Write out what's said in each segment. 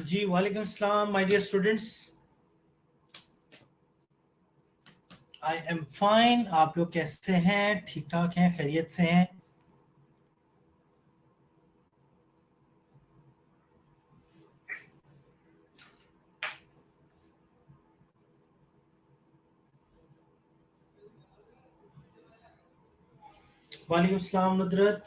जी वालेकुम सलाम my dear students, I am fine. आप लोग कैसे हैं? ठीक ठाक हैं? खैरियत से हैं? वालेकुम सलाम नुदरत।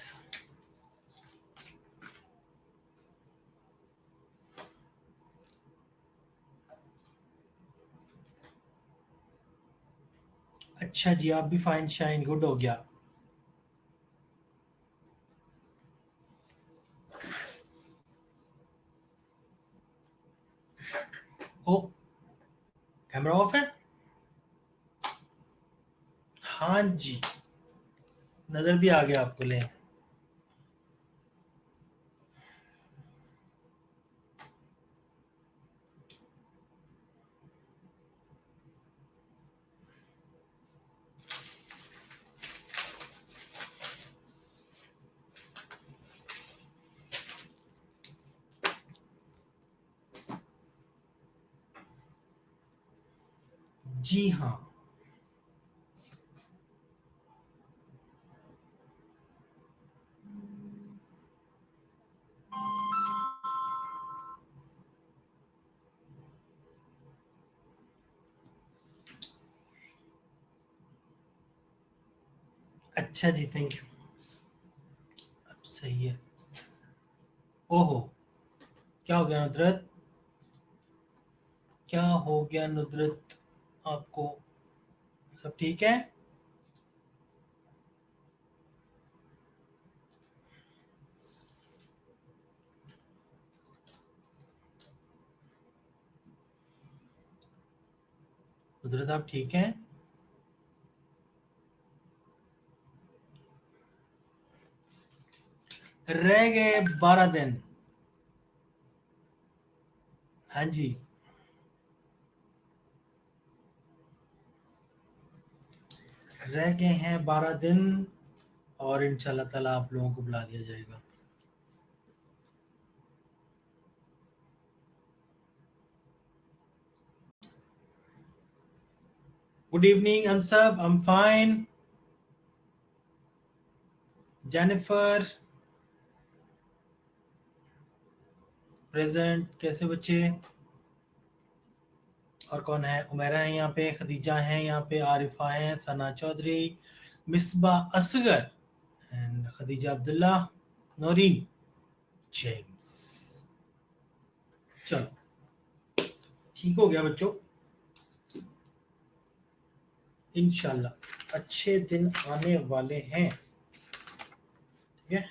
अच्छा जी, आप भी फाइन शाइन गुड हो गया। ओ, कैमरा ऑफ है? हाँ जी, नजर भी आ गया आपको। ले जी हाँ, अच्छा जी, थैंक यू। अब सही है। ओहो, क्या हो गया नुदरत? क्या हो गया नुदरत आपको? सब ठीक है? नुदरत आप ठीक हैं? रह गए 12 दिन। हाँ जी, रह गए हैं 12 दिन और इंशाल्लाह ताला आप लोगों को बुला लिया जाएगा। Good evening unsub, I am fine. Jennifer present. कैसे बच्चे? और कौन है? उमेरा है यहाँ पे, खदीजा है यहाँ पे, आरिफा है, सना चौधरी, मिसबा असगर एंड खदीजा अब्दुल्ला, नौरीन, जेम्स। चलो, ठीक हो गया बच्चों। इंशाल्लाह अच्छे दिन आने वाले हैं। ठीक है,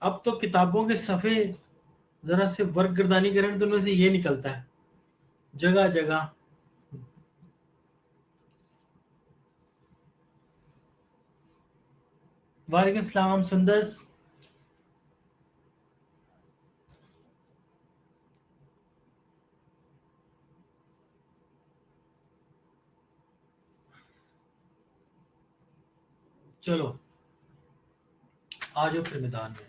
अब तो किताबों के सफ़े जरा से वर्क गर्दानी करें तो उनमें से ये निकलता है जगह जगह। वालेकुम सलाम सुंदस। चलो आ जाओ फिर मैदान में।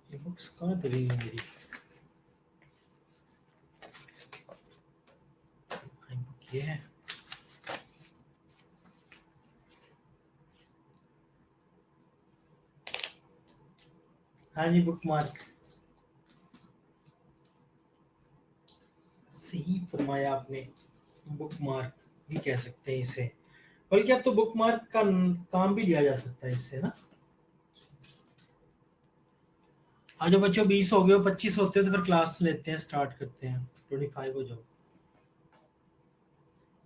ये बुक्स कहाँ चली गई मेरी? बुक ये है। हाँ जी, बुक मार्क। सही फरमाया आपने, बुक मार्क भी कह सकते हैं इसे। बल्कि अब तो बुक मार्क का काम भी लिया जा सकता है इससे ना। आज जो बच्चों 20 हो गए हो, 25 होते हैं तो फिर क्लास लेते हैं, स्टार्ट करते हैं। 25 हो जाओ,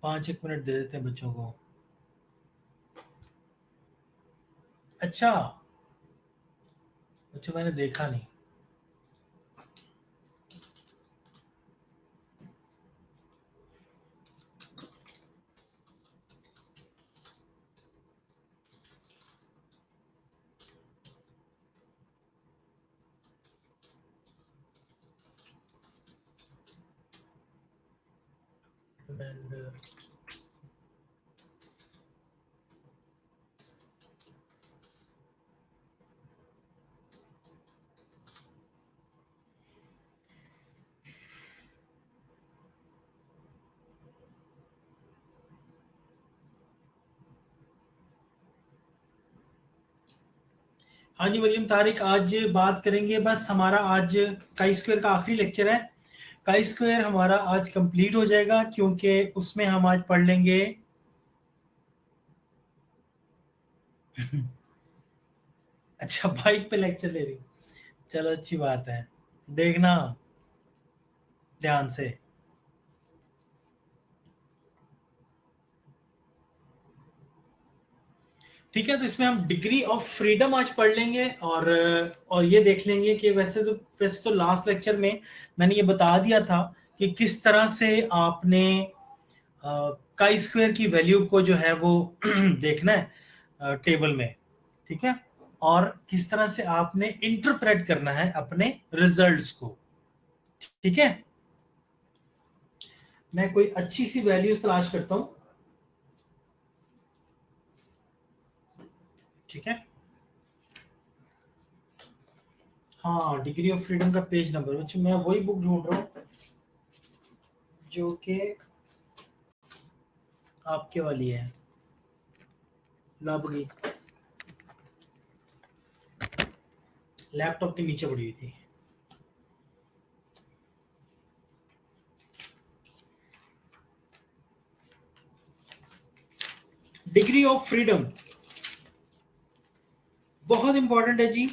5 एक मिनट दे देते हैं बच्चों को। अच्छा बच्चों, मैंने देखा नहीं। And, हाँ जी मरियम तारिक, आज बात करेंगे, बस हमारा आज काई स्क्वायर का आखिरी लेक्चर है। काई स्क्वायर हमारा आज कंप्लीट हो जाएगा क्योंकि उसमें हम आज पढ़ लेंगे अच्छा, बाइक पे लेक्चर ले रही, चलो अच्छी बात है, देखना ध्यान से। ठीक है, तो इसमें हम डिग्री ऑफ फ्रीडम आज पढ़ लेंगे और ये देख लेंगे कि वैसे तो लास्ट लेक्चर में मैंने ये बता दिया था कि किस तरह से आपने काई स्क्वायर की वैल्यू को जो है वो देखना है टेबल में, ठीक है, और किस तरह से आपने इंटरप्रेट करना है अपने रिजल्ट्स को। ठीक है, मैं कोई अच्छी सी वैल्यूज तलाश करता हूं। ठीक है, हाँ, डिग्री ऑफ फ्रीडम का पेज नंबर, मैं वही बुक ढूंढ रहा हूं जो कि आपके वाली है, लब गई, लैपटॉप के नीचे पड़ी हुई थी। डिग्री ऑफ फ्रीडम बहुत इंपॉर्टेंट है जी।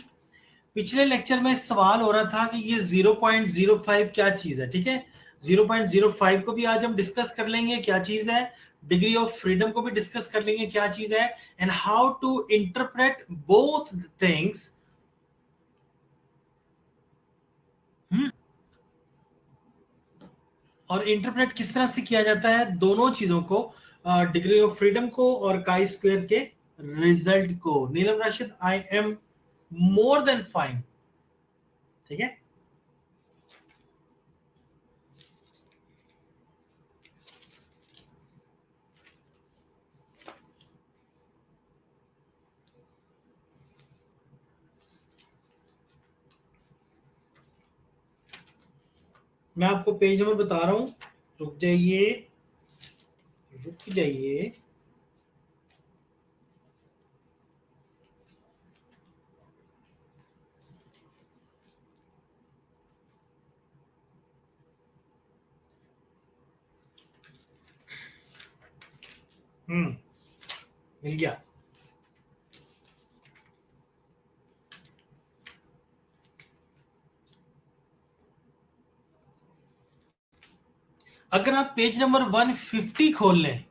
पिछले लेक्चर में सवाल हो रहा था कि ये 0.05 क्या चीज है। ठीक है, 0.05 को भी आज हम डिस्कस कर लेंगे क्या चीज है, डिग्री ऑफ फ्रीडम को भी डिस्कस कर लेंगे क्या चीज है, and how to interpret both things. और इंटरप्रेट किस तरह से किया जाता है दोनों चीजों को, डिग्री ऑफ फ्रीडम को और काई स्क्वायर के रिजल्ट को। Neelam Rashid, I am more than fine. ठीक है, मैं आपको पेज नंबर बता रहा हूं, रुक जाइए रुक जाइए। मिल गया। अगर आप पेज नंबर 150 खोल लें,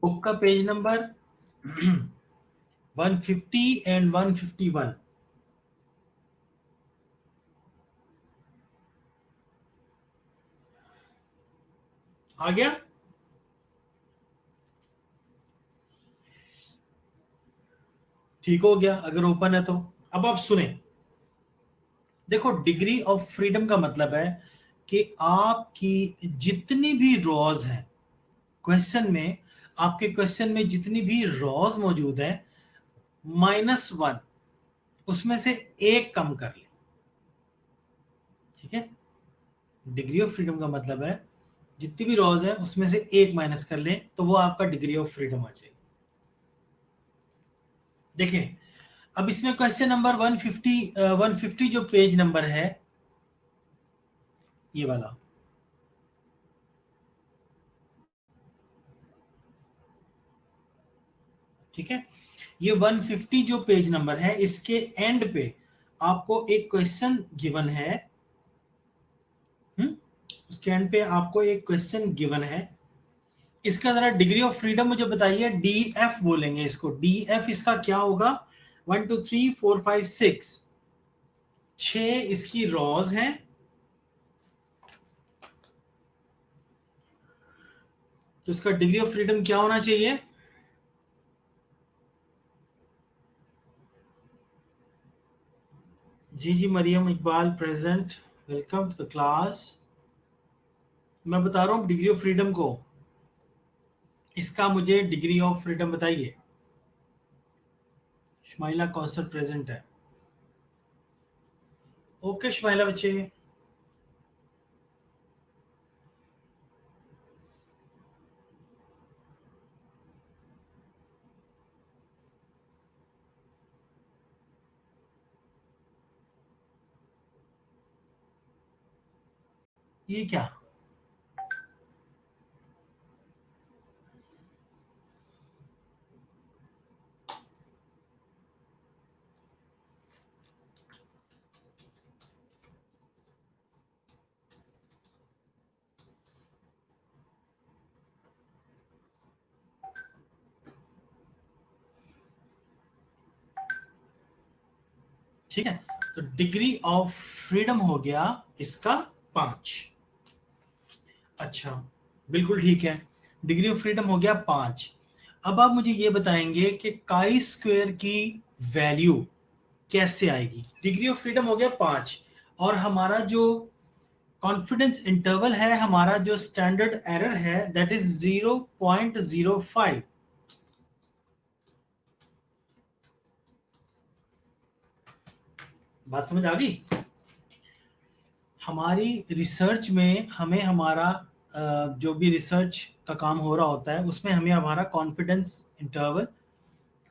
बुक का पेज नंबर 150 एंड 151 आ गया। ठीक हो गया अगर ओपन है तो। अब आप सुने, देखो, डिग्री ऑफ फ्रीडम का मतलब है कि आपकी जितनी भी रॉज हैं क्वेश्चन में, आपके क्वेश्चन में जितनी भी रॉज मौजूद है, -1 उसमें से एक कम कर ले। ठीक है, डिग्री ऑफ फ्रीडम का मतलब है जितनी भी रॉज है उसमें से एक माइनस कर ले तो वो आपका डिग्री ऑफ फ्रीडम आ जाएगी। देखें, अब इसमें क्वेश्चन नंबर 150 जो पेज नंबर है ये वाला, ठीक है, ये 150 जो पेज नंबर है इसके एंड पे आपको एक क्वेश्चन गिवन है। उसके एंड पे आपको एक क्वेश्चन गिवन है, इसका जरा डिग्री ऑफ फ्रीडम मुझे बताइए। डीएफ बोलेंगे इसको, डीएफ इसका क्या होगा? 1 2 3 4 5 6, 6 इसकी रॉज हैं, तो इसका डिग्री ऑफ फ्रीडम क्या होना चाहिए? जी जी Mariyam Iqbal present, welcome to the class. मैं बता रहा हूं डिग्री ऑफ फ्रीडम को, इसका मुझे डिग्री ऑफ फ्रीडम बताइए। शमाइला कौसर प्रेजेंट है, ओके शमाइला बच्चे। ये क्या? ठीक है, तो डिग्री ऑफ फ्रीडम हो गया इसका 5। अच्छा, बिल्कुल ठीक है, डिग्री ऑफ फ्रीडम हो गया 5। अब आप मुझे ये बताएंगे कि काई स्क्वायर की वैल्यू कैसे आएगी? डिग्री ऑफ फ्रीडम हो गया 5, और हमारा जो कॉन्फिडेंस इंटरवल है, हमारा जो स्टैंडर्ड एरर है, दैट इज 0.05। बात समझ आ गई? हमारी रिसर्च में हमें हमारा जो भी रिसर्च का काम हो रहा होता है उसमें हमें हमारा कॉन्फिडेंस इंटरवल,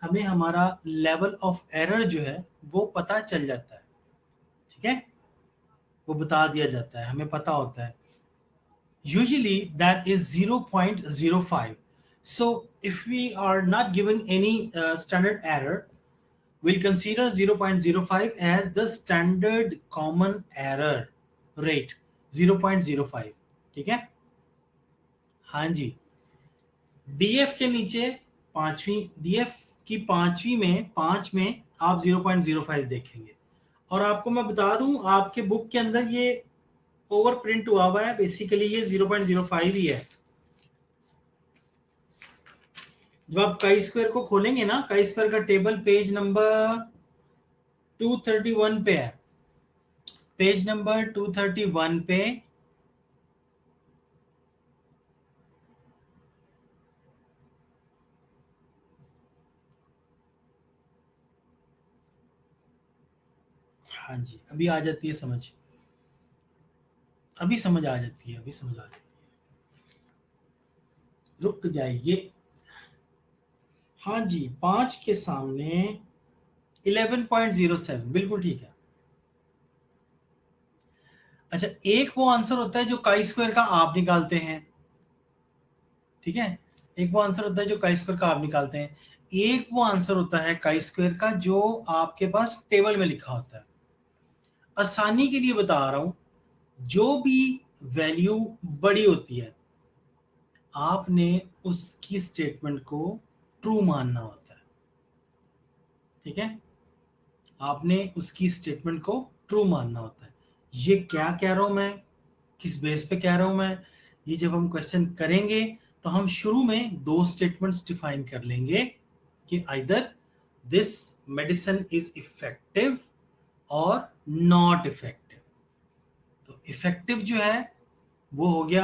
हमें हमारा लेवल ऑफ एरर जो है वो पता चल जाता है। ठीक है, वो बता दिया जाता है, हमें पता होता है। Usually that is 0.05। So if we are not given any standard error, we'll consider 0.05 as the standard common error rate, 0.05। ठीक है, हाँ जी। डीएफ के नीचे पांचवी, डीएफ की पांचवी में 5 में आप 0.05 देखेंगे। और आपको मैं बता दूं, आपके बुक के अंदर ये ओवर प्रिंट हुआ है, बेसिकली ये 0.05 ही है। जब आप काई स्क्वायर को खोलेंगे ना, काई स्क्वायर का टेबल पेज नंबर 231 पे है, पेज नंबर 231 पे हाँ जी, अभी आ जाती है समझ, अभी समझ आ जाती है, अभी समझ आ जाती है, रुक जाइए। हाँ जी, 5 के सामने 11.07, बिल्कुल ठीक है। अच्छा, एक वो आंसर होता है जो काई स्क्वायर का आप निकालते हैं, ठीक है, एक वो आंसर होता है जो काई स्क्वायर का आप निकालते हैं, एक वो आंसर होता है काई स्क्वायर का जो आपके पास टेबल में लिखा होता है। आसानी के लिए बता रहा हूं, जो भी वैल्यू बड़ी होती है आपने उसकी स्टेटमेंट को ट्रू मानना होता है। ठीक है, आपने उसकी स्टेटमेंट को ट्रू मानना होता है। ये क्या कह रहा हूं मैं, किस बेस पे कह रहा हूं मैं, ये जब हम क्वेश्चन करेंगे तो हम शुरू में दो स्टेटमेंट्स डिफाइन कर लेंगे कि either this medicine is effective और नॉट इफेक्टिव। तो इफेक्टिव जो है वो हो गया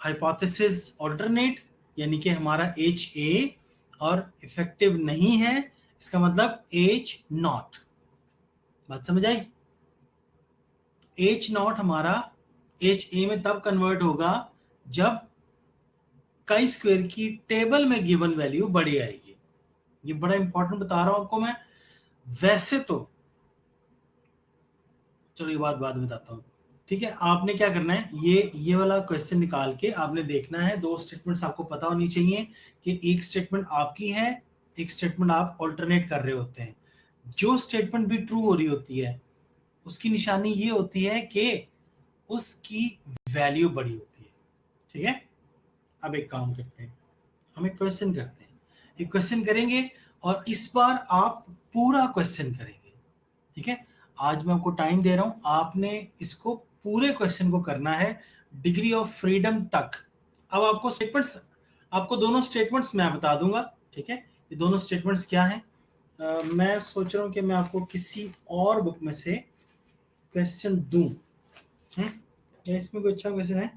हाइपोथेसिस ऑल्टरनेट, यानी कि हमारा एच ए, और इफेक्टिव नहीं है इसका मतलब एच नॉट। बात समझ आई? एच नॉट हमारा एच ए में तब कन्वर्ट होगा जब काई स्क्वायर की टेबल में गिवन वैल्यू बड़ी आएगी। ये बड़ा इंपॉर्टेंट बता रहा हूं आपको मैं। वैसे तो चलो ये बात बाद में बताता हूं। ठीक है, आपने क्या करना है, ये वाला क्वेश्चन निकाल के आपने देखना है, दो स्टेटमेंट्स आपको पता होनी चाहिए कि एक स्टेटमेंट आपकी है, एक स्टेटमेंट आप ऑल्टरनेट कर रहे होते हैं। जो स्टेटमेंट भी ट्रू हो रही होती है उसकी निशानी ये होती है कि उसकी वैल्यू बड़ी होती है। ठीक है, अब एक काम करते हैं, हम एक क्वेश्चन करते हैं, एक क्वेश्चन करेंगे और इस बार आप पूरा क्वेश्चन करेंगे। ठीक है, आज मैं आपको टाइम दे रहा हूं, आपने इसको पूरे क्वेश्चन को करना है डिग्री ऑफ फ्रीडम तक। अब आपको स्टेटमेंट्स, आपको दोनों स्टेटमेंट्स मैं बता दूंगा। ठीक है, ये दोनों स्टेटमेंट्स क्या हैं? मैं सोच रहा हूं कि मैं आपको किसी और बुक में से क्वेश्चन दूं। क्या इसमें कोई अच्छा क्वेश्चन है?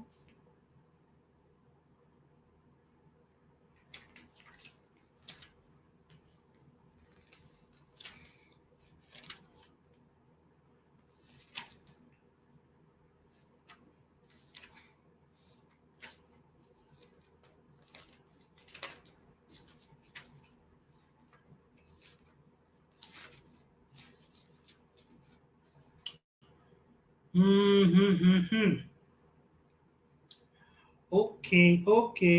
Okay okay.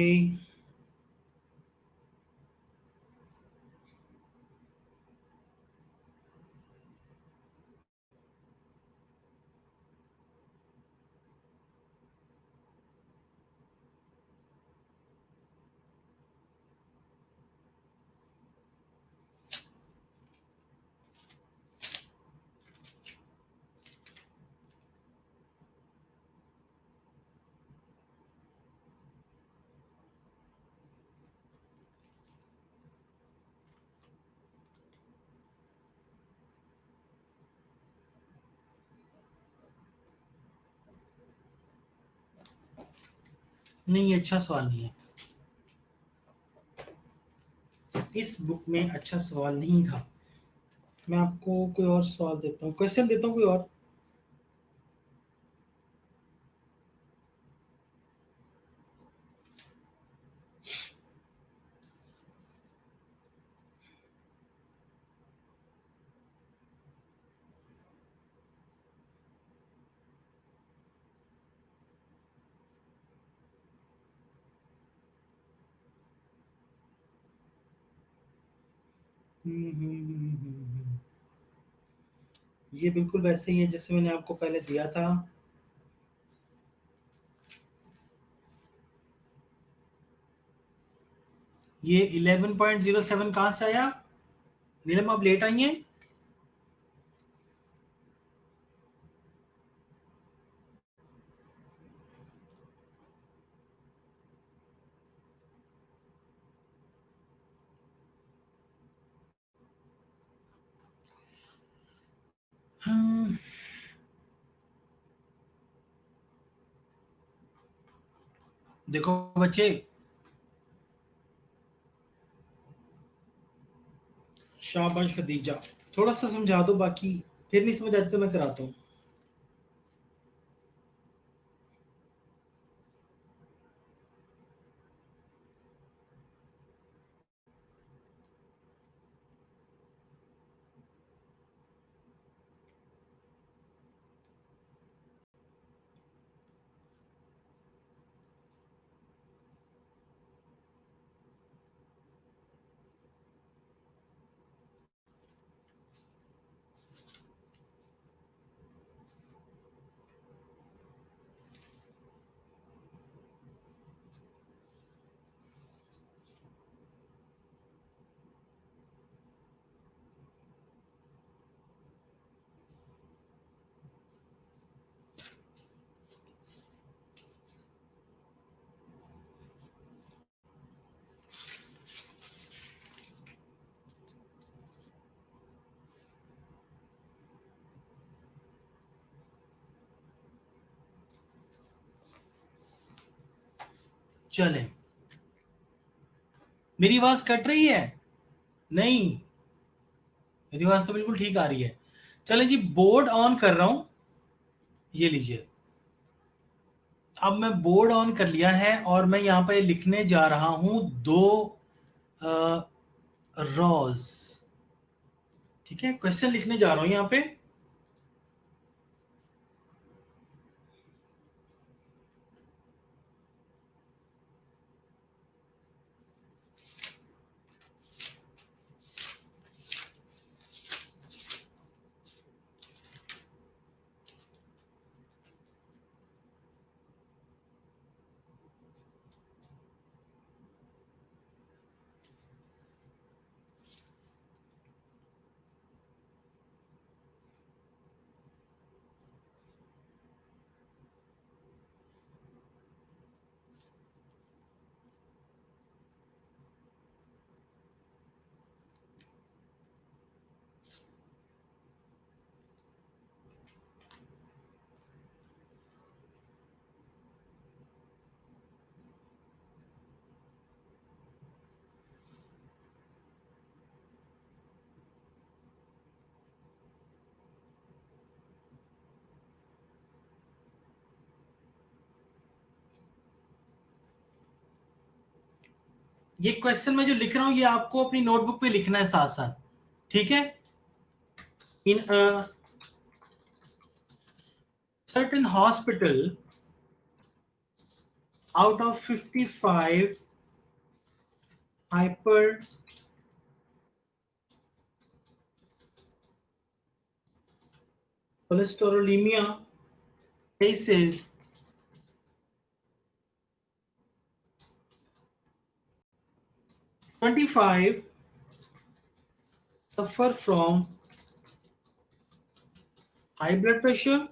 नहीं, ये अच्छा सवाल नहीं है, इस बुक में अच्छा सवाल नहीं था। मैं आपको कोई और सवाल देता हूँ, क्वेश्चन देता हूँ कोई और। ये बिल्कुल वैसे ही है जैसे मैंने आपको पहले दिया था। ये 11.07 कहाँ से आया? नीलम, आप लेट आई हैं? हम्म, देखो बच्चे, शाबाश खदीजा, थोड़ा सा समझा दो, बाकी फिर नहीं समझ आती तो मैं कराता हूँ। चले, मेरी आवाज कट रही है? नहीं, मेरी आवाज तो बिल्कुल ठीक आ रही है। चले जी, बोर्ड ऑन कर रहा हूं, ये लीजिए। अब मैं बोर्ड ऑन कर लिया है और मैं यहां पे लिखने जा रहा हूं दो रॉज। ठीक है, क्वेश्चन लिखने जा रहा हूं यहां पे। ये क्वेश्चन मैं जो लिख रहा हूं ये आपको अपनी नोटबुक पे लिखना है साथ साथ, ठीक है? इन certain hospital out of 55 hyper cholesterolemia cases, 25 suffer from high blood pressure,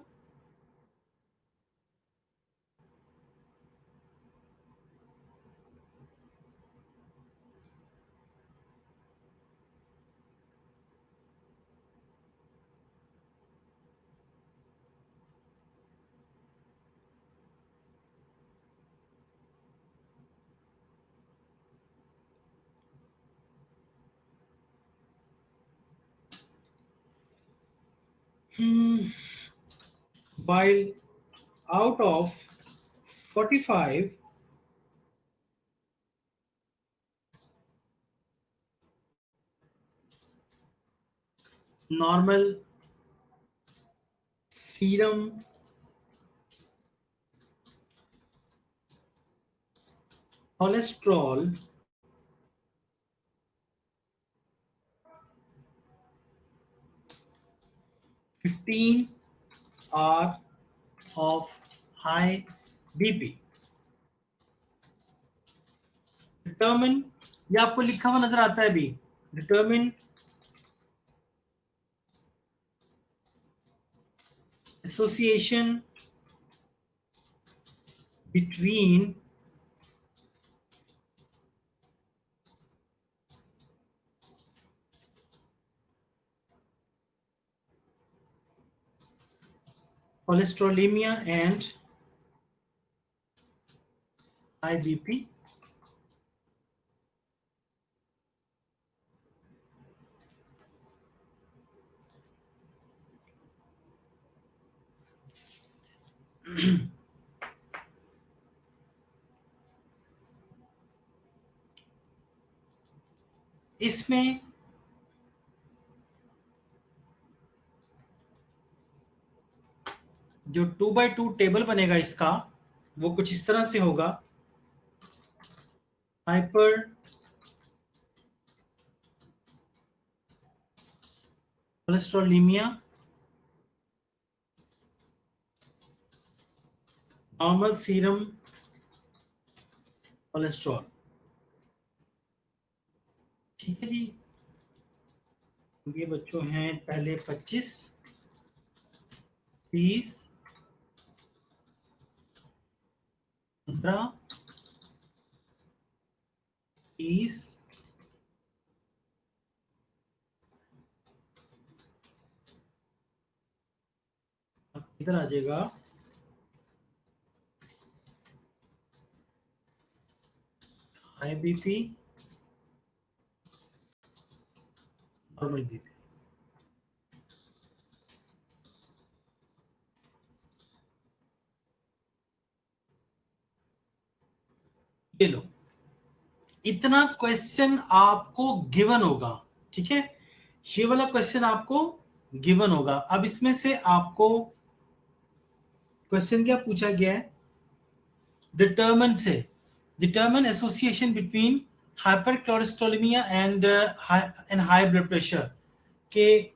while out of 45 normal serum cholesterol, 15 are of high BP. Determine, ये आपको लिखा हुआ नजर आता है अभी, determine association between cholesterolemia and high BP. इसमें जो 2x2 टेबल बनेगा इसका, वो कुछ इस तरह से होगा। Hyper cholesterolemia, normal serum cholesterol. ठीक है जी, ये बच्चों हैं पहले 25, 30, 15, 30, इधर आ जाएगा हाई बीपी, नॉर्मल बीपी। ये लो, इतना क्वेश्चन आपको गिवन होगा। ठीक है, ये वाला क्वेश्चन आपको गिवन होगा। अब इसमें से आपको क्वेश्चन क्या पूछा गया है, डिटर्मिन से, determine association between hypercholesterolemia and high blood pressure के,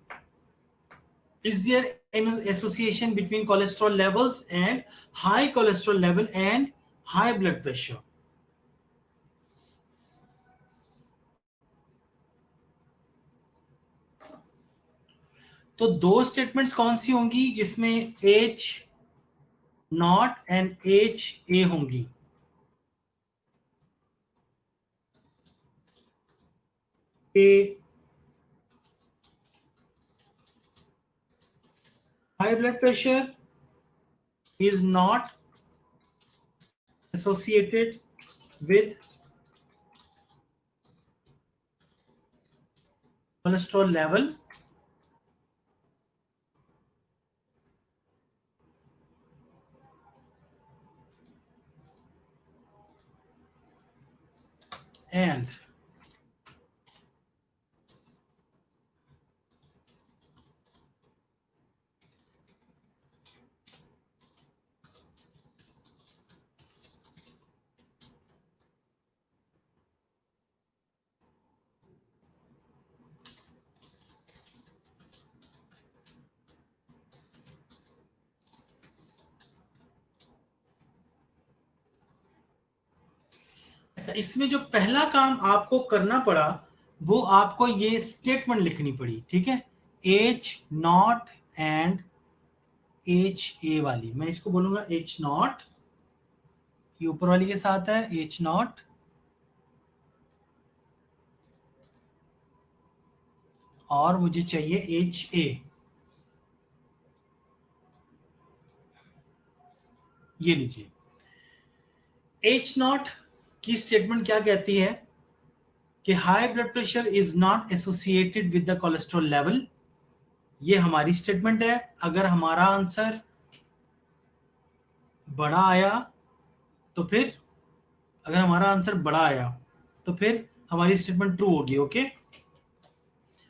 is there an association between cholesterol levels and high cholesterol level and high blood pressure? तो दो स्टेटमेंट्स कौन सी होंगी जिसमें H not and H A होंगी? ए high blood pressure is not associated with cholesterol level, and इसमें जो पहला काम आपको करना पड़ा वो आपको ये स्टेटमेंट लिखनी पड़ी, ठीक है। H not and H A वाली, मैं इसको बोलूंगा एच नॉट, ये ऊपर वाली के साथ है एच नॉट, और मुझे चाहिए एच ए। ये लीजिए, एच नॉट की स्टेटमेंट क्या कहती है कि high blood pressure is not associated with the cholesterol level. ये हमारी स्टेटमेंट है। अगर हमारा आंसर बड़ा आया तो फिर, अगर हमारा आंसर बड़ा आया तो फिर हमारी स्टेटमेंट ट्रू होगी। ओके,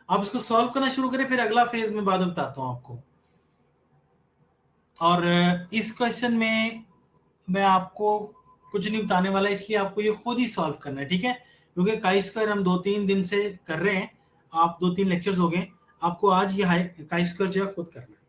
आप इसको सॉल्व करना शुरू करें, फिर अगला फेज में बाद में बताता हूं आपको। और इस क्वेश्चन में मैं आपको कुछ नहीं बताने वाला, इसलिए आपको ये खुद ही सॉल्व करना है, ठीक है। क्योंकि काई स्क्वायर हम 2-3 दिन से कर रहे हैं, आप 2-3 लेक्चर्स हो गए, आपको आज ये काई स्क्वायर जो है खुद करना है।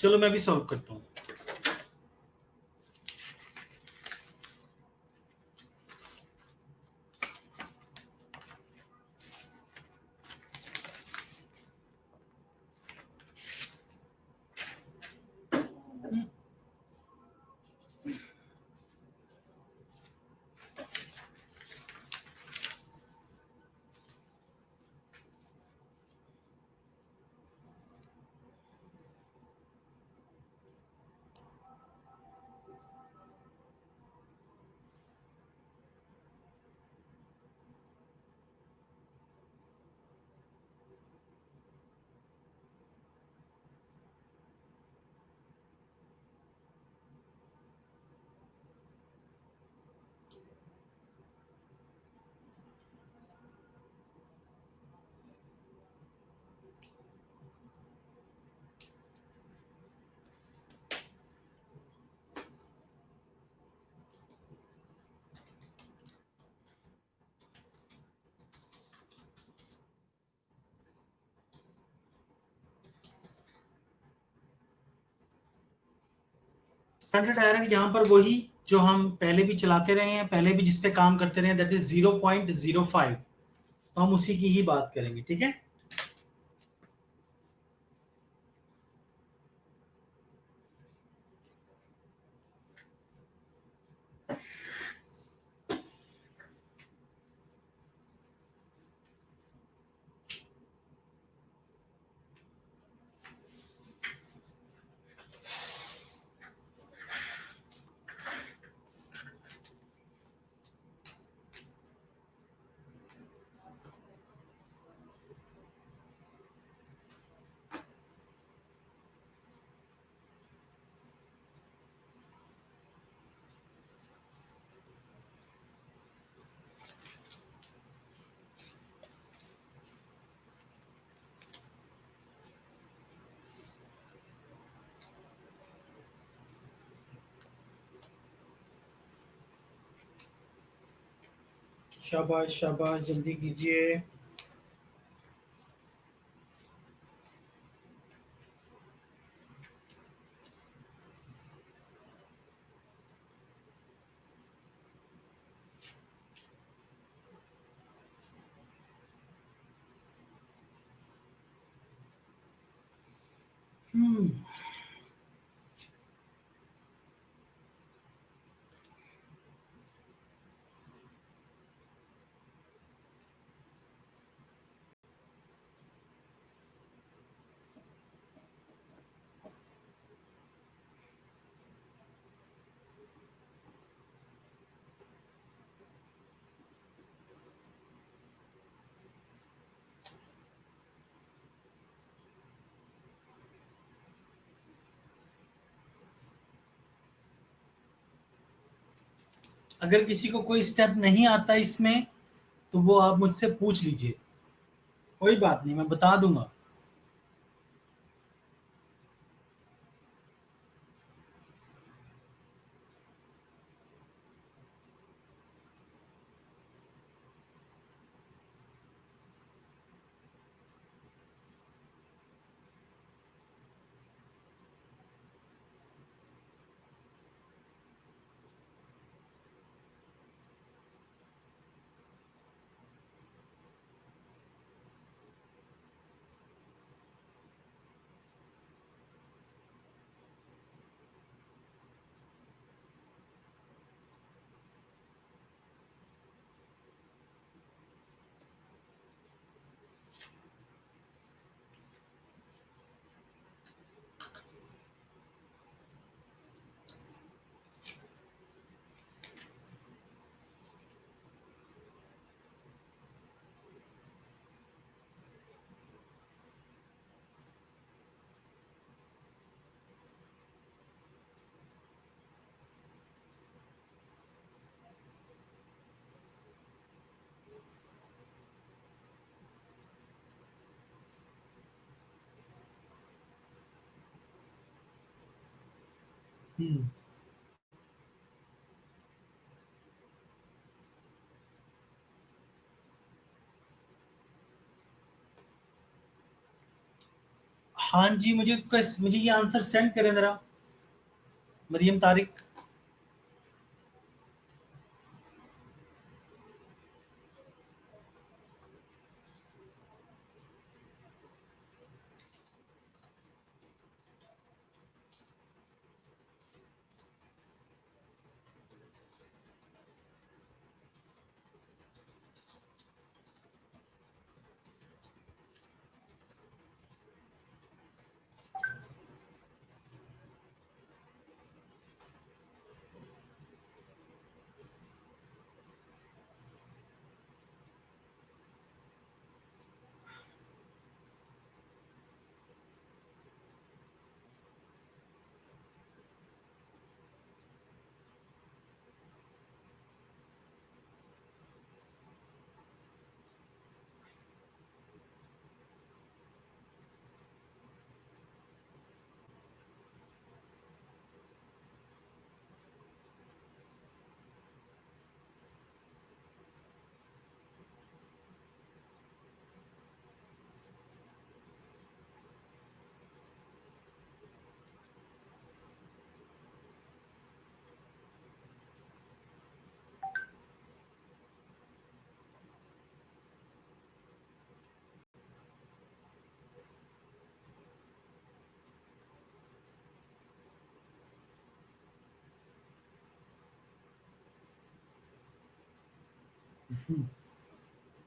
चलो मैं भी सॉल्व करता हूँ। स्टैंडर्ड एरर यहाँ पर वही जो हम पहले भी चलाते रहे हैं, पहले भी जिस पे काम करते रहे हैं, दैट इज 0.05। तो हम उसी की ही बात करेंगे, ठीक है। शाबाश शाबाश, जल्दी कीजिए। हम्म अगर किसी को कोई स्टेप नहीं आता इसमें, तो वो आप मुझसे पूछ लीजिए, कोई बात नहीं, मैं बता दूंगा। हम्म। हाँ जी, मुझे ये आंसर सेंड करें जरा, मरियम तारिक।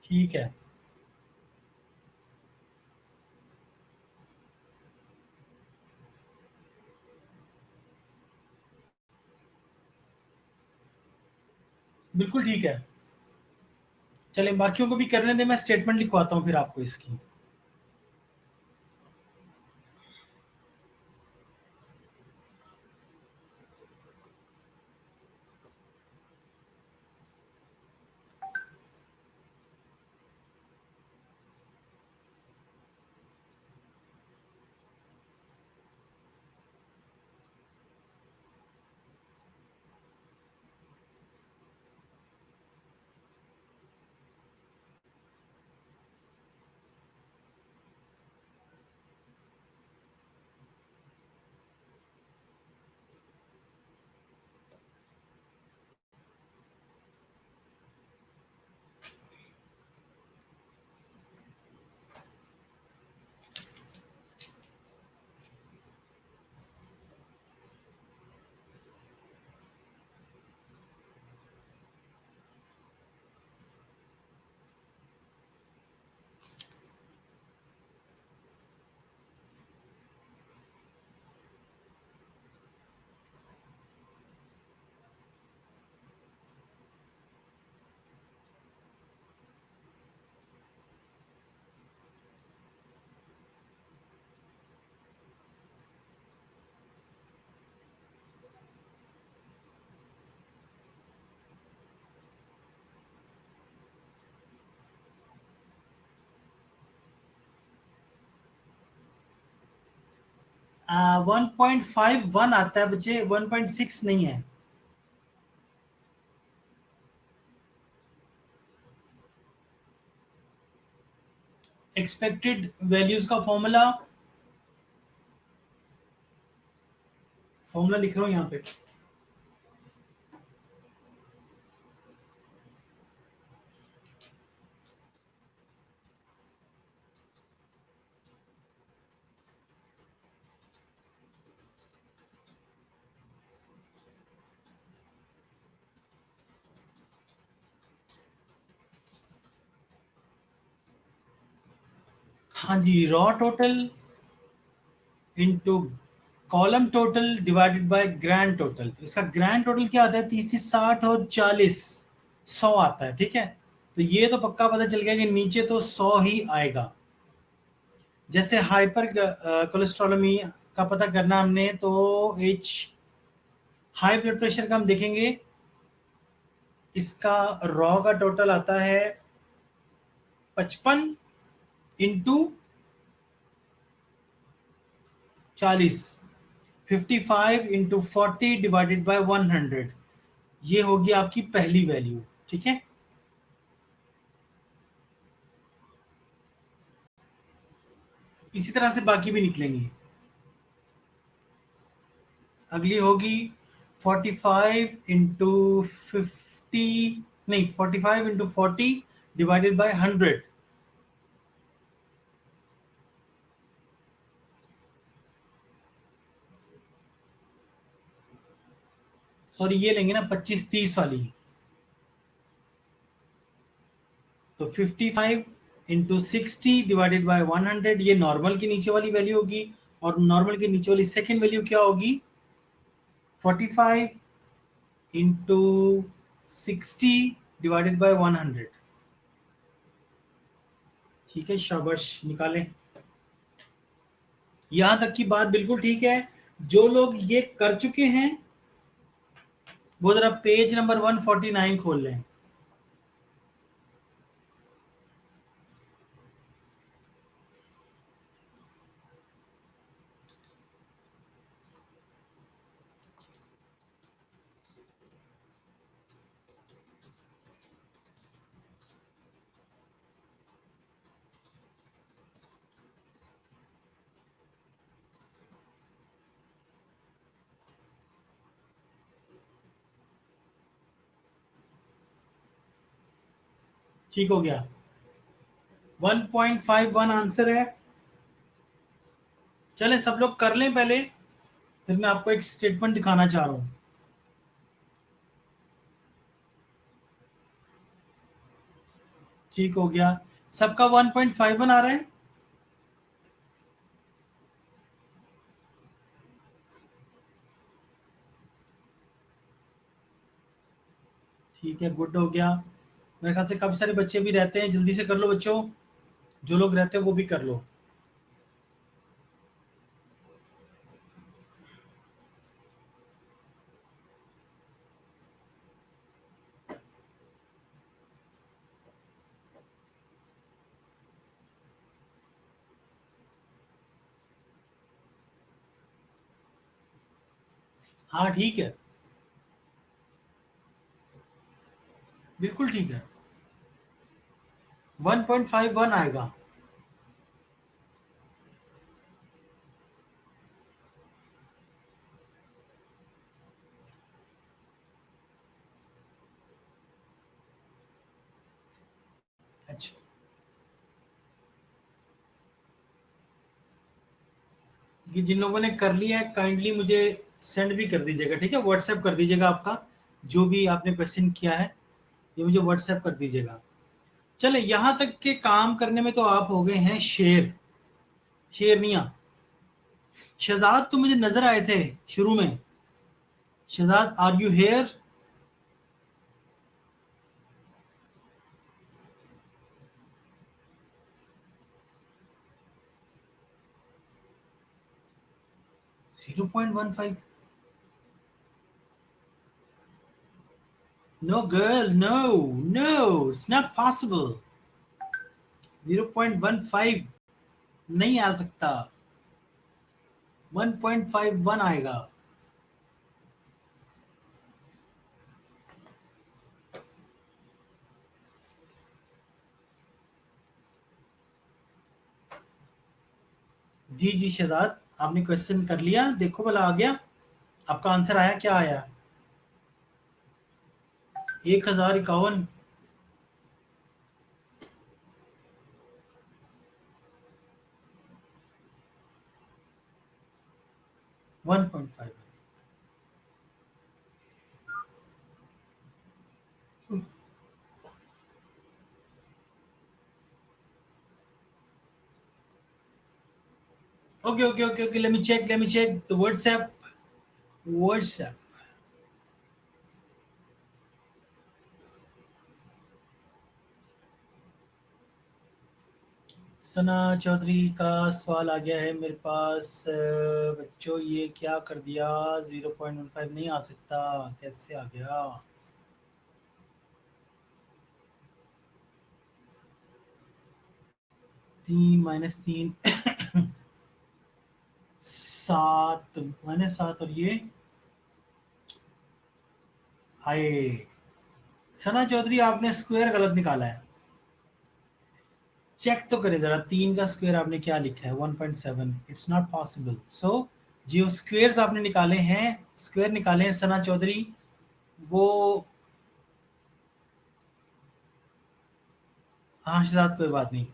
ठीक है। बिल्कुल ठीक है। चलें, बाकियों को भी करने दें, मैं स्टेटमेंट लिखवाता हूँ फिर आपको इसकी। 1.51 आता है बच्चे, 1.6 नहीं है। एक्सपेक्टेड वैल्यूज का फॉर्मूला लिख रहा हूं यहाँ पे। हाँ जी, row total into column total divided by grand total. इसका ग्रैंड टोटल क्या आता है? 30, 30, 60 और 40, 100 आता है। ठीक है, तो ये तो पक्का पता चल गया कि नीचे तो 100 ही आएगा। जैसे हाइपर कोलेस्ट्रोलमी का पता करना हमने, तो एच हाई ब्लड प्रेशर का हम देखेंगे, इसका रॉ का टोटल आता है 55 इंटू 40, 55 इंटू 40 डिवाइडेड बाय 100। ये होगी आपकी पहली वैल्यू। ठीक है, इसी तरह से बाकी भी निकलेंगी। अगली होगी 45 इंटू 50, नहीं 45 इंटू 40 डिवाइडेड बाय 100। सॉरी, ये लेंगे ना 25, 30 वाली। तो 55 इंटू 60 डिवाइडेड बाय 100, ये नॉर्मल की नीचे वाली वैल्यू होगी। और नॉर्मल के नीचे वाली सेकेंड वैल्यू क्या होगी? 45 इंटू 60 डिवाइडेड बाय 100। ठीक है, शाबाश, निकालें। यहां तक की बात बिल्कुल ठीक है। जो लोग ये कर चुके हैं वो जरा पेज नंबर 149 खोल लें। ठीक हो गया, 1.51 आंसर है। चले सब लोग कर लें पहले, फिर मैं आपको एक स्टेटमेंट दिखाना चाह रहा हूं। ठीक हो गया, सबका 1.51 आ रहा है। ठीक है, गुड हो गया। मेरे ख्याल से काफी सारे बच्चे भी रहते हैं, जल्दी से कर लो बच्चों, जो लोग रहते हैं वो भी कर लो। हाँ ठीक है, बिल्कुल ठीक है, 1.51 आएगा। अच्छा, ये जिन लोगों ने कर लिया है काइंडली मुझे सेंड भी कर दीजिएगा। ठीक है, व्हाट्सएप कर दीजिएगा आपका जो भी आपने क्वेश्चन किया है, ये मुझे व्हाट्सएप कर दीजिएगा। चले, यहां तक के काम करने में तो आप हो गए हैं शेर, शेरनिया। शहजाद तो मुझे नजर आए थे शुरू में। Shahzad, are you here? 0.15? No girl, no, no, it's not possible. 0.15 नहीं आ सकता। 1.51 आएगा। जी जी शहजाद, आपने क्वेश्चन कर लिया, देखो भला आ गया आपका आंसर, आया क्या आया? 1051। 1.5। Okay okay okay okay, let me check the WhatsApp. WhatsApp. Sana Chaudhary का सवाल आ गया है मेरे पास। बच्चों ये क्या कर दिया, 0.15 नहीं आ सकता, कैसे आ गया? 3 - 3 7 -7, और ये आए। सना चौधरी आपने स्क्वायर गलत निकाला है, चेक तो करें जरा, 3 का स्क्वायर आपने क्या लिखा है? 1.7, इट्स नॉट पॉसिबल। सो जो स्क्वायर्स आपने निकाले हैं, स्क्वायर निकाले हैं सना चौधरी, वो, हाँ शहजाद कोई बात नहीं।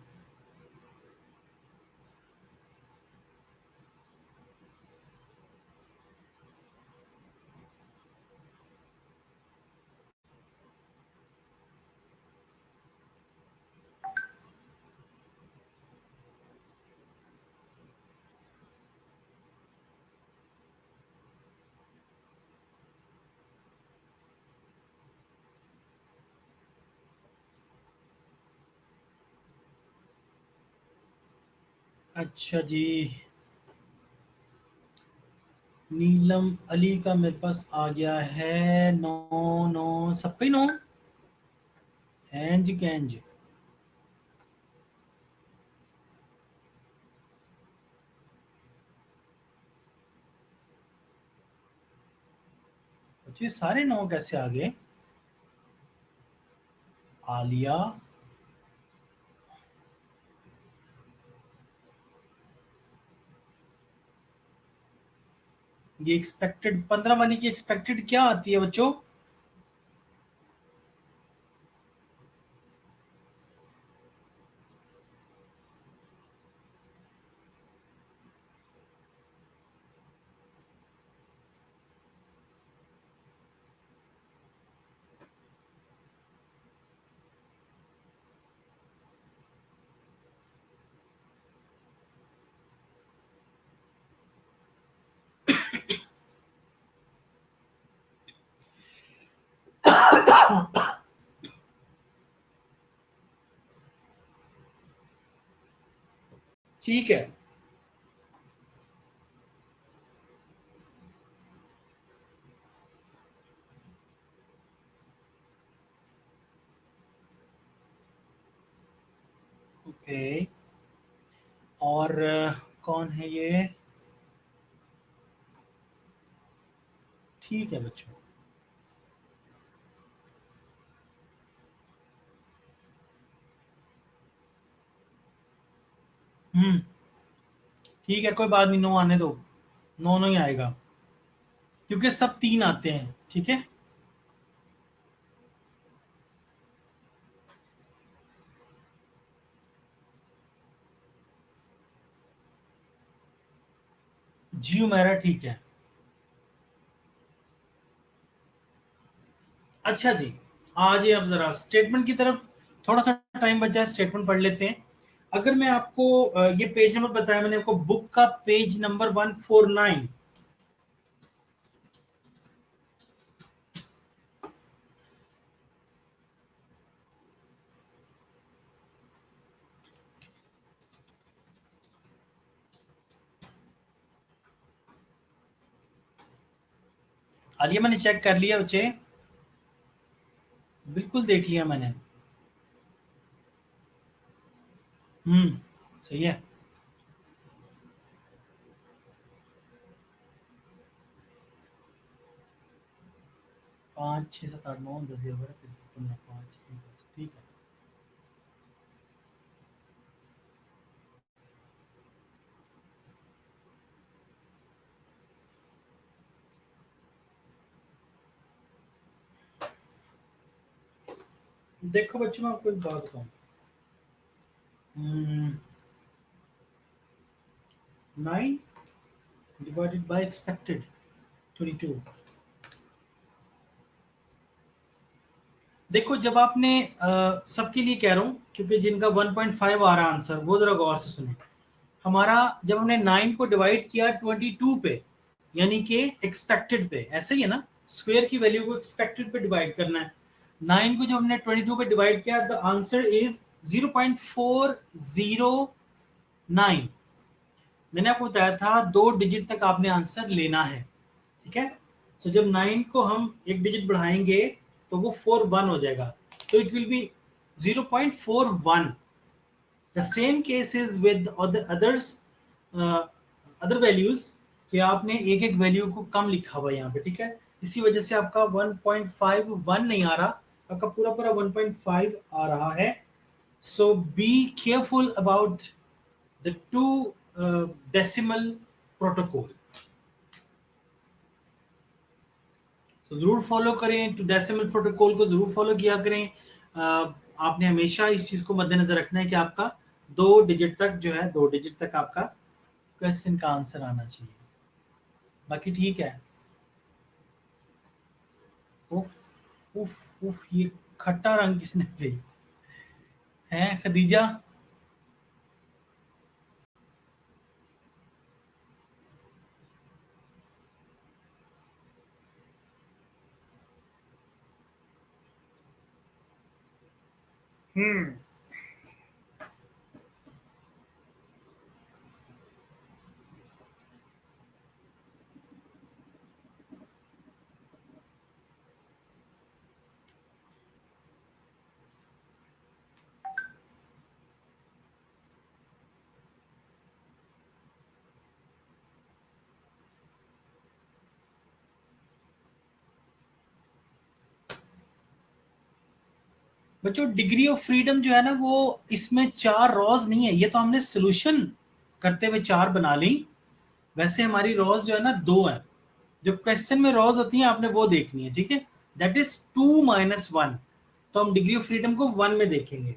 अच्छा जी, नीलम अली का मेरे पास आ गया है। नो, नो, सबका ही नो। एंज कैंज। बच्चे सारे नो कैसे आ गए? आलिया। ये एक्सपेक्टेड 15 वाली की एक्सपेक्टेड क्या आती है बच्चों? ठीक है। ओके। और कौन है ये? ठीक है बच्चों। हम्म। ठीक है कोई बात नहीं, नो आने दो। नो नो ही आएगा, क्योंकि सब 3 आते हैं, ठीक है। जी मेरा ठीक है। अच्छा जी, आ जाइए अब जरा स्टेटमेंट की तरफ। थोड़ा सा टाइम बच जाए, स्टेटमेंट पढ़ लेते हैं। अगर मैं आपको ये पेज नंबर बताया मैंने आपको, बुक का पेज नंबर 149। आलिया मैंने चेक कर लिया बच्चे, बिल्कुल देख लिया मैंने। हम्म। सही है। 5 6 7 8 9 10 11 13 15 5 1 ठीक है। देखो बच्चों मैं आपको एक बात बताऊं, 9 डिवाइडेड बाय एक्सपेक्टेड 22। देखो जब आपने सबके लिए कह रहा हूं क्योंकि जिनका 1.5 आ रहा आंसर वो जरा गौर से सुने। हमारा जब हमने 9 को डिवाइड किया 22 पे, यानी कि एक्सपेक्टेड पे, ऐसे ही है ना, स्क्वायर की वैल्यू को एक्सपेक्टेड पे डिवाइड करना है। 9 को जब हमने 22 पे डिवाइड किया द आंसर इज 0.409। मैंने आपको बताया था 2 डिजिट तक आपने आंसर लेना है, ठीक है। तो जब 9 को हम एक डिजिट बढ़ाएंगे तो वो 41 हो जाएगा, तो it will be 0.41। The same case is with others other values कि आपने एक एक वैल्यू को कम लिखा हुआ है यहाँ पे, ठीक है। इसी वजह से आपका 1.51 नहीं आ रहा, आपका पूरा पूरा 1.5 आ रहा है। So be careful about the two decimal protocol. तो जरूर फॉलो करें, टू डेसिमल प्रोटोकॉल को जरूर फॉलो किया करें। आपने हमेशा इस चीज को मद्देनजर रखना है कि आपका 2 डिजिट तक जो है, 2 डिजिट तक आपका क्वेश्चन का आंसर आना चाहिए। बाकी ठीक है। उफ उफ उफ, ये खट्टा रंग किसने भेज है खदीजा? हम्म। बच्चों डिग्री ऑफ फ्रीडम जो है ना, वो इसमें 4 रॉज नहीं है, ये तो हमने सोल्यूशन करते हुए 4 बना ली। वैसे हमारी रॉज जो है ना 2 है। जो क्वेश्चन में रॉज होती है आपने वो देखनी है, ठीक है। That is 2 minus 1। तो हम डिग्री ऑफ फ्रीडम को 1 में देखेंगे।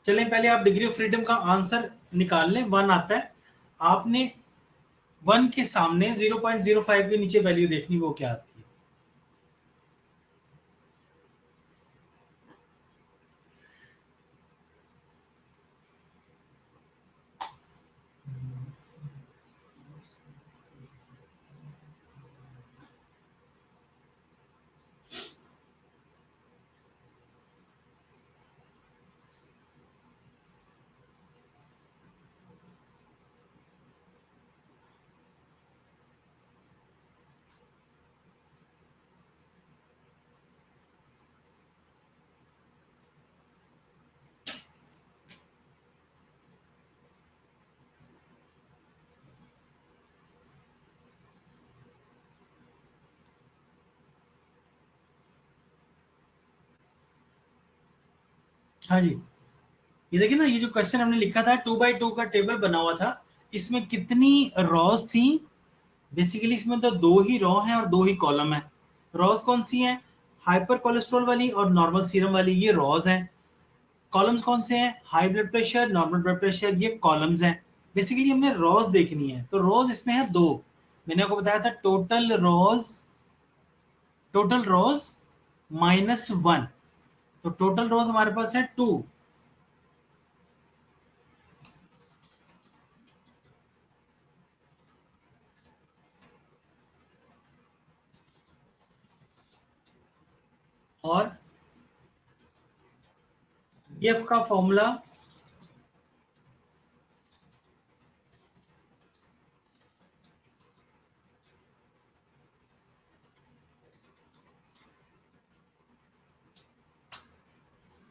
चलें पहले आप डिग्री ऑफ फ्रीडम का आंसर निकाल लें। 1 आता है, आपने 1 के सामने 0.05 के नीचे वैल्यू देखनी, वो क्या आती है। हाँ जी, ये देखिए ना, ये जो क्वेश्चन हमने लिखा था 2x2 का टेबल बना हुआ था, इसमें कितनी रॉज थी? बेसिकली इसमें तो 2 ही रो हैं और 2 ही कॉलम है। रॉज कौन सी हैं? हाइपर कोलेस्ट्रॉल वाली और नॉर्मल सीरम वाली, ये रॉज हैं। कॉलम्स कौन से हैं? High blood pressure, normal blood pressure, ये कॉलम्स हैं। बेसिकली हमने रॉज देखनी है, तो रॉज इसमें है 2। मैंने आपको बताया था टोटल रॉज -1, तो टोटल रॉज हमारे पास है 2। और एफ का formula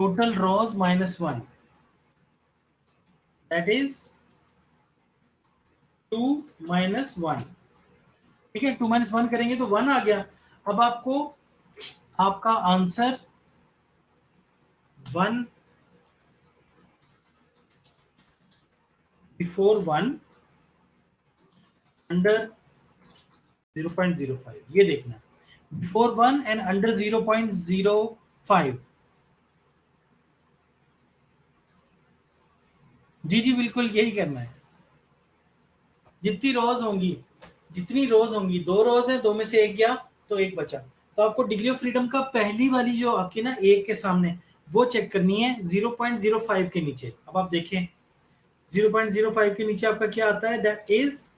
total rows -1, that is 2 - 1। ठीक है, 2 - 1 करेंगे तो 1 आ गया। अब आपको आपका आंसर 1 बिफोर 1 अंडर 0.05 ये देखना है, बिफोर 1 एंड अंडर 0.05। जी जी बिल्कुल यही करना है। जितनी रोज होंगी, जितनी रोज होंगी, 2 रोज है, 2 में से 1 गया तो 1 बचा। तो आपको डिग्री ऑफ फ्रीडम का पहली वाली जो आपकी ना 1 के सामने वो चेक करनी है 0.05 के नीचे। अब आप देखें 0.05 के नीचे आपका क्या आता है, दैट इज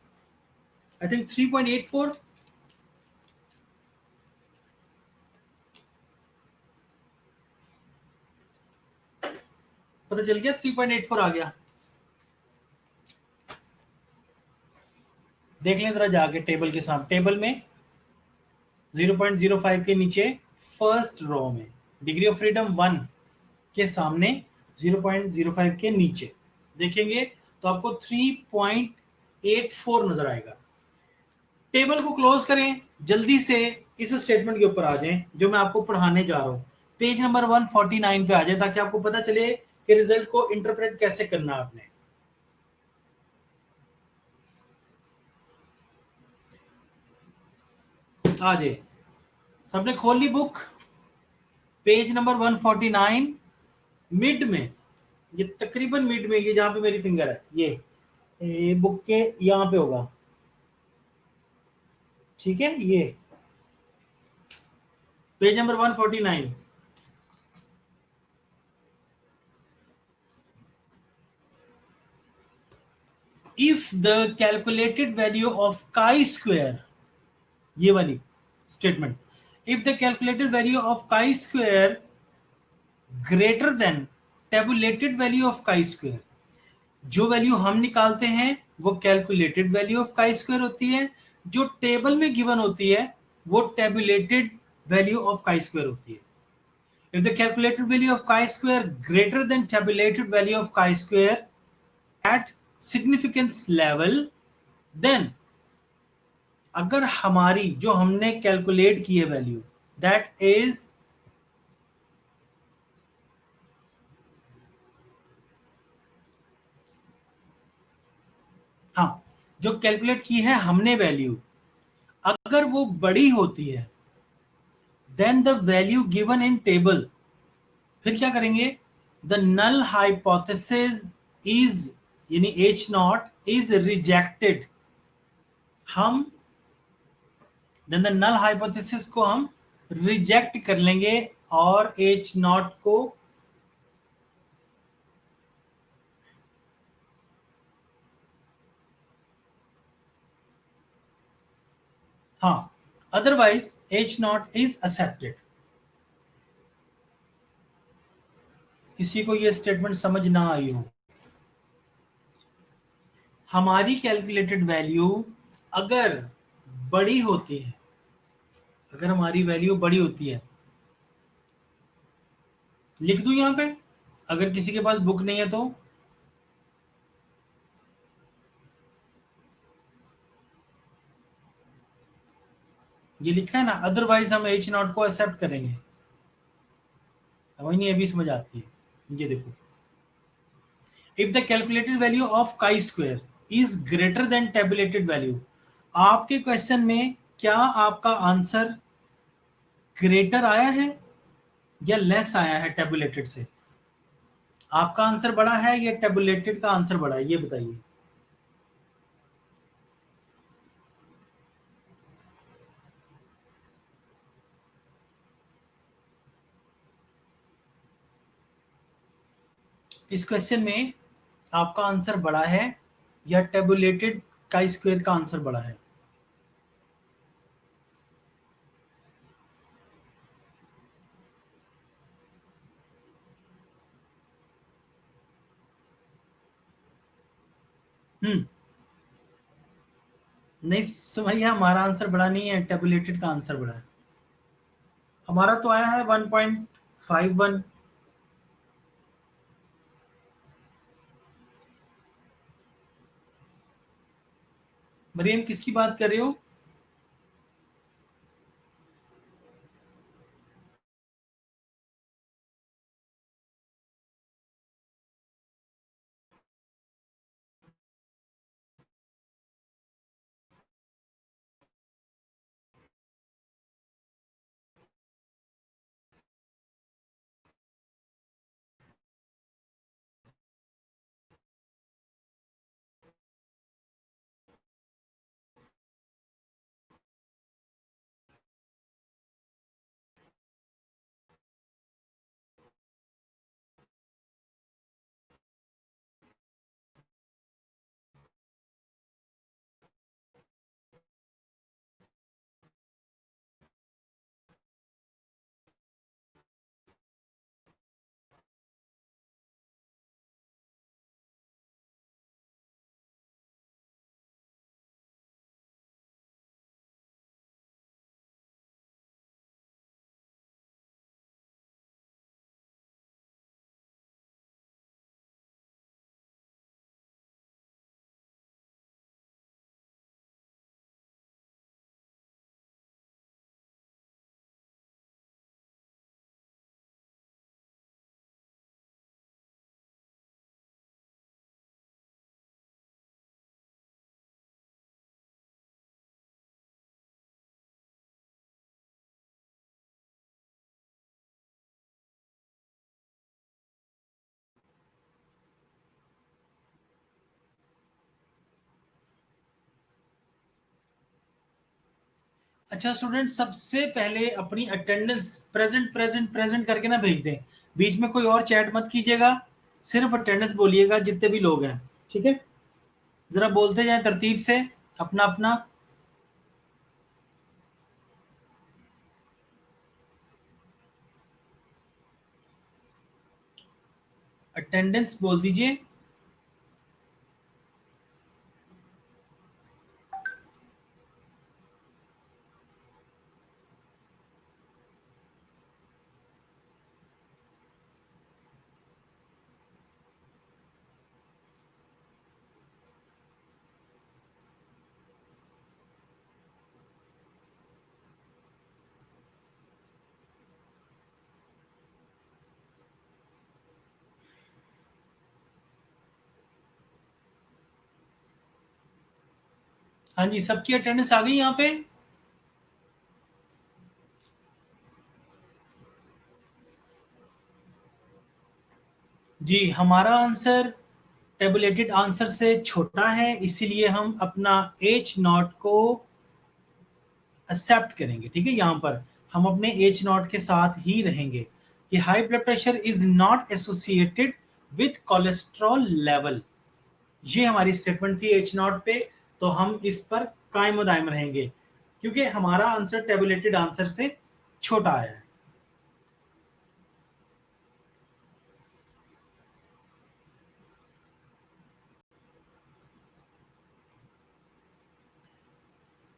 आई थिंक 3.84। पता चल गया 3.84 आ गया। देख लें जरा जाके टेबल के सामने, टेबल में 0.05 के नीचे फर्स्ट रो में डिग्री ऑफ फ्रीडम 1 के सामने 0.05 के नीचे देखेंगे तो आपको 3.84 नजर आएगा। टेबल को क्लोज करें, जल्दी से इस स्टेटमेंट के ऊपर आ जाएं जो मैं आपको पढ़ाने जा रहा हूं। पेज नंबर 149 पे आ जाए ताकि आपको पता चले कि रिजल्ट को इंटरप्रेट कैसे करना है आपने। आ जाए, सबने खोल ली बुक, पेज नंबर 149 मिड में, ये तकरीबन मिड में, ये जहां पे मेरी फिंगर है ये बुक के यहां पे होगा। ठीक है, ये page number 149। If the calculated value of chi square, ये वाली statement, if the calculated value of chi square greater than tabulated value of chi square, जो वैल्यू हम निकालते हैं वो calculated value of chi square होती है, जो टेबल में गिवन होती है वो tabulated value of chi square होती है। If the calculated value of chi-square greater than tabulated value of chi-square at significance level, then अगर हमारी जो हमने कैलकुलेट की है वैल्यू दैट इज हाँ, जो कैलकुलेट की है हमने वैल्यू, अगर वो बड़ी होती है then the value given in table, फिर क्या करेंगे, द नल हाइपोथेसिस इज, यानी एच नॉट इज रिजेक्टेड, हम देन द नल हाइपोथेसिस को हम रिजेक्ट कर लेंगे और एच नॉट को हाँ, otherwise H not is accepted. किसी को यह स्टेटमेंट समझ ना आई हो, हमारी कैलकुलेटेड वैल्यू अगर बड़ी होती है, अगर हमारी वैल्यू बड़ी होती है, लिख दूं यहां पे, अगर किसी के पास बुक नहीं है तो ये लिखा है ना, अदरवाइज हम एच नॉट को एक्सेप्ट करेंगे। समझ नहीं, अभी समझ आती है। ये देखो, if the calculated value of chi square is greater than tabulated value, आपके क्वेश्चन में क्या आपका आंसर ग्रेटर आया है या लेस आया है टेबुलेटेड से? आपका आंसर बड़ा है या टेबुलेटेड का आंसर बड़ा है, ये बताइए। इस क्वेश्चन में आपका आंसर बड़ा है या टेबुलेटेड का स्क्वायर का आंसर बड़ा है? हम्म, नहीं समझिए, हमारा आंसर बड़ा नहीं है, टेबुलेटेड का आंसर बड़ा है। हमारा तो आया है 1.51। मरियम किसकी बात कर रहे हो? अच्छा स्टूडेंट, सबसे पहले अपनी अटेंडेंस प्रेजेंट प्रेजेंट प्रेजेंट करके ना भेज दें। बीच में कोई और चैट मत कीजिएगा, सिर्फ अटेंडेंस बोलिएगा जितने भी लोग हैं, ठीक है? जरा बोलते जाएं तरतीब से अपना अपना। अटेंडेंस बोल दीजिए। हाँ जी, सबकी अटेंडेंस आ गई यहाँ पे? जी, हमारा आंसर टेबुलेटेड आंसर से छोटा है, इसीलिए हम अपना एच नॉट को एक्सेप्ट करेंगे। ठीक है, यहाँ पर हम अपने एच नॉट के साथ ही रहेंगे कि high blood pressure is not associated with cholesterol level. ये हमारी स्टेटमेंट थी एच नॉट पे, तो हम इस पर कायम दायम रहेंगे क्योंकि हमारा आंसर टेबुलेटेड आंसर से छोटा आया है।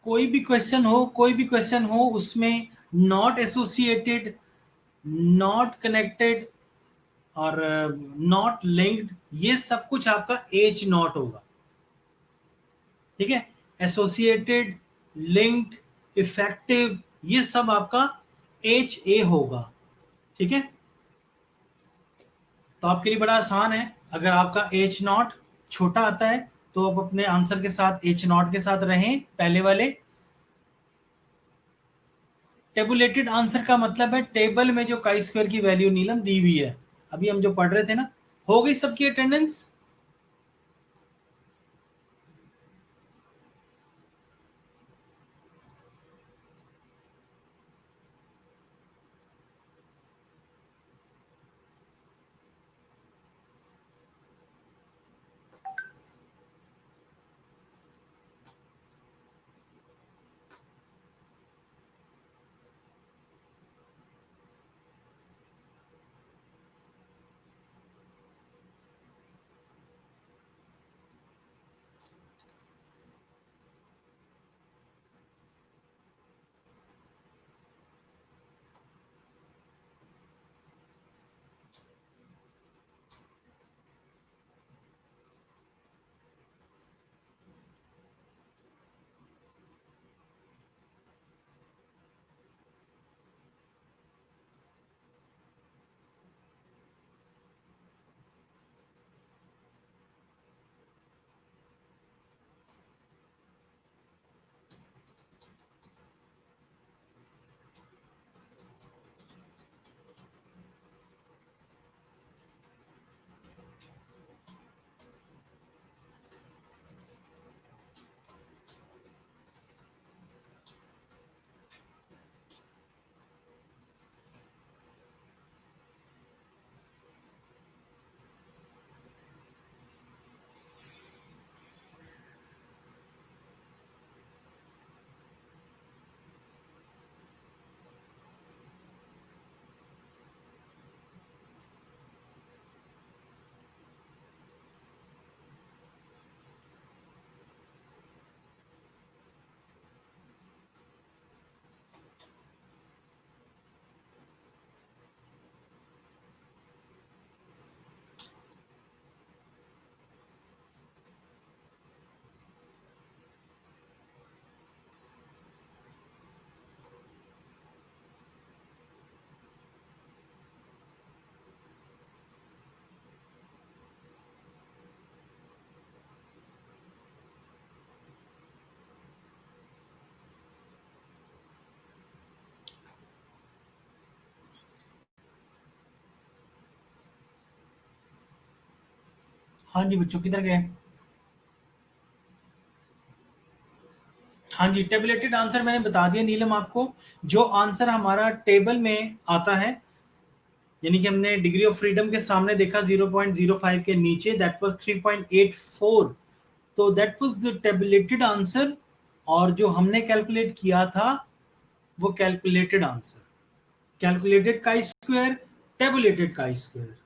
कोई भी क्वेश्चन हो उसमें नॉट एसोसिएटेड, नॉट कनेक्टेड और नॉट लिंक्ड, ये सब कुछ आपका एच नॉट होगा। ठीक है, एसोसिएटेड, लिंक्ड, इफेक्टिव, ये सब आपका एच ए होगा। ठीक है, तो आपके लिए बड़ा आसान है। अगर आपका एच नॉट छोटा आता है तो आप अपने आंसर के साथ एच नॉट के साथ रहें पहले वाले। टेबुलेटेड आंसर का मतलब है टेबल में जो काई स्क्वायर की वैल्यू नीलम दी हुई है, अभी हम जो पढ़ रहे थे ना। हो गई सबकी अटेंडेंस? हाँ जी बच्चों, किधर गए? हाँ जी, टेबुलेटेड आंसर मैंने बता दिया नीलम आपको। जो आंसर हमारा टेबल में आता है, यानी कि हमने डिग्री ऑफ फ्रीडम के सामने देखा 0.05 के नीचे, दैट वाज 3.84, तो that was the tabulated answer. और जो हमने कैलकुलेट किया था वो कैलकुलेटेड आंसर, कैलकुलेटेड का स्क्वायर, टेबुलेटेड का स्क्वायर।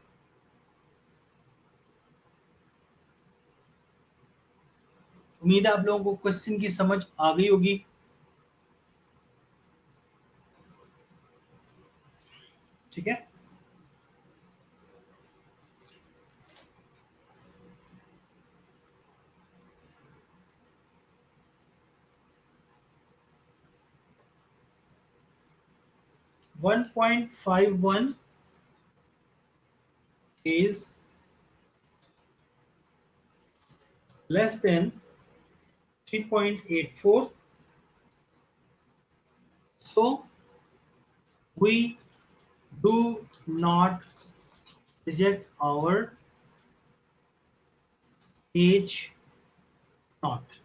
उम्मीद है आप लोगों को क्वेश्चन की समझ आ गई होगी। ठीक है, one point five one is less than 3.84, so we do not reject our H naught.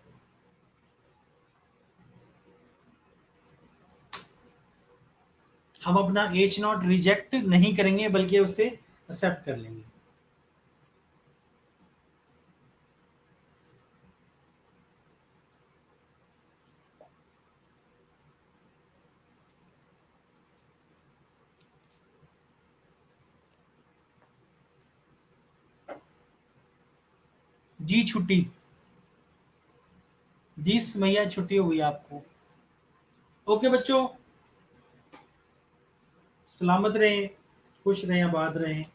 हम अपना H naught रिजेक्ट नहीं करेंगे बल्कि उसे एक्सेप्ट कर लेंगे। जी छुट्टी, जी मैया छुट्टी हो गई आपको। ओके बच्चों, सलामत रहें, खुश रहें, आबाद रहें।